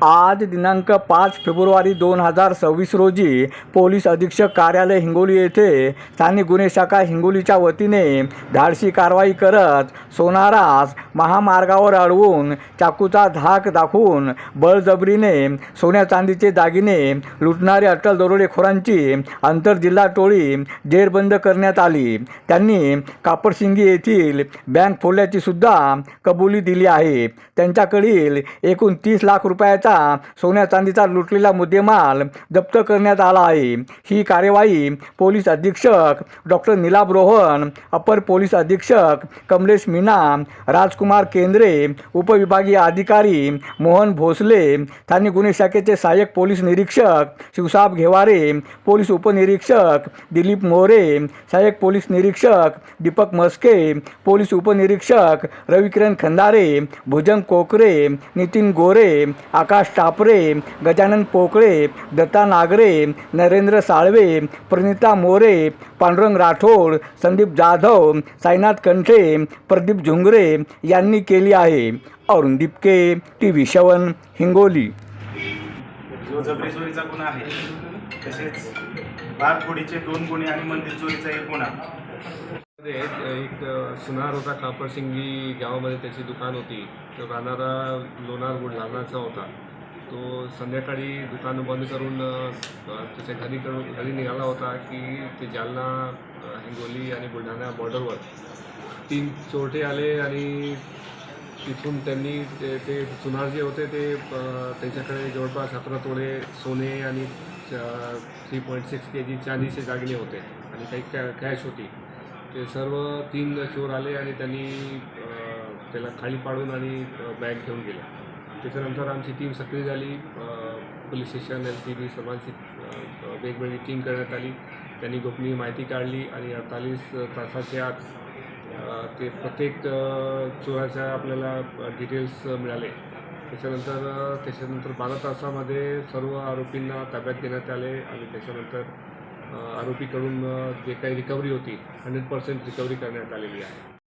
आज दिनांक 5 फेब्रुवारी 2026 रोजी पोलीस अधीक्षक कार्यालय हिंगोली येथे स्थानिक गुन्हे शाखा हिंगोलीच्या वतीने धाडसी कारवाई करत सोनारास महामार्गावर अडवून चाकूचा धाक दाखवून बळजबरीने सोन्या चांदीचे दागिने लुटणारे अट्टल दरोडेखोरांची आंतरजिल्हा टोळी जेरबंद करण्यात आली। त्यांनी कापडसिंगी येथील बँक फोडल्याची सुद्धा कबुली दिली आहे। त्यांच्याकडील एकूण 30 लाख रुपयाचा सोन्या चांदीचा लुटलेला मुद्देमाल जप्त करण्यात आला आहे। ही कार्यवाही पोलीस अधीक्षक डॉक्टर नीलाभ रोहन, अपर पोलीस अधीक्षक कमलेश मीना, राजकुमार केंद्रे, उपविभागीय अधिकारी मोहन भोसले, स्थानिक गुन्हे शाखेचे सहाय्यक पोलीस निरीक्षक शिवसाब घेवारे, पोलीस उपनिरीक्षक दिलीप मोरे, सहाय्यक पोलीस निरीक्षक दीपक मस्के, पोलीस उपनिरीक्षक रविकिरण खंदारे, भुजंग कोकरे, नितीन गोरे, आकाश टापरे, गजानन पोकळे, दत्ता नागरे, नरेंद्र साळवे, प्रणिता मोरे, पांडुरंग राठोड, संदीप जाधव, साईनाथ कंठे, प्रदीप झुंगरे यांनी केली आहे। अरुण दिपके, TV7 हिंगोली। जो जबरी चोरीचा गुन्हा आहे, तसेच बारफोडीचे 2 गुन्हे आणि मंदिर चोरीचा 1 गुन्हा। एक सुनार होता, कापडसिंगी गावामध्ये त्याची दुकान होती। तो राहणारा लोणार बुलढाणाचा होता। तो संध्याकाळी दुकान बंद करून त्याच्या घरी निघाला होता की ते जालना, हिंगोली आणि बुलढाणा बॉर्डरवर 3 चोरटे आले आणि तिथून त्यांनी ते सुनार जे होते ते त्यांच्याकडे जवळपास 17 तोळे सोने आणि 3.6 kg चांदीचे दागिने होते आणि काही कॅश होती। ते सर्व 3 चोर आले आणि त्यांनी त्याला खाली पाडून आणि बॅग घेऊन गेले। त्याच्यानंतर आमची टीम सक्रिय झाली। पोलीस स्टेशन, LCB सर्वांची वेगवेगळी टीम करण्यात आली। त्यांनी गोपनीय माहिती काढली आणि 48 तासाच्या आत ते प्रत्येक चोराच्या आपल्याला डिटेल्स मिळाले। त्याच्यानंतर 12 तासामध्ये सर्व आरोपींना ताब्यात घेण्यात आले आणि त्याच्यानंतर आरोपीकडून जे काही रिकव्हरी होती 100% रिकव्हरी करण्यात आलेली आहे।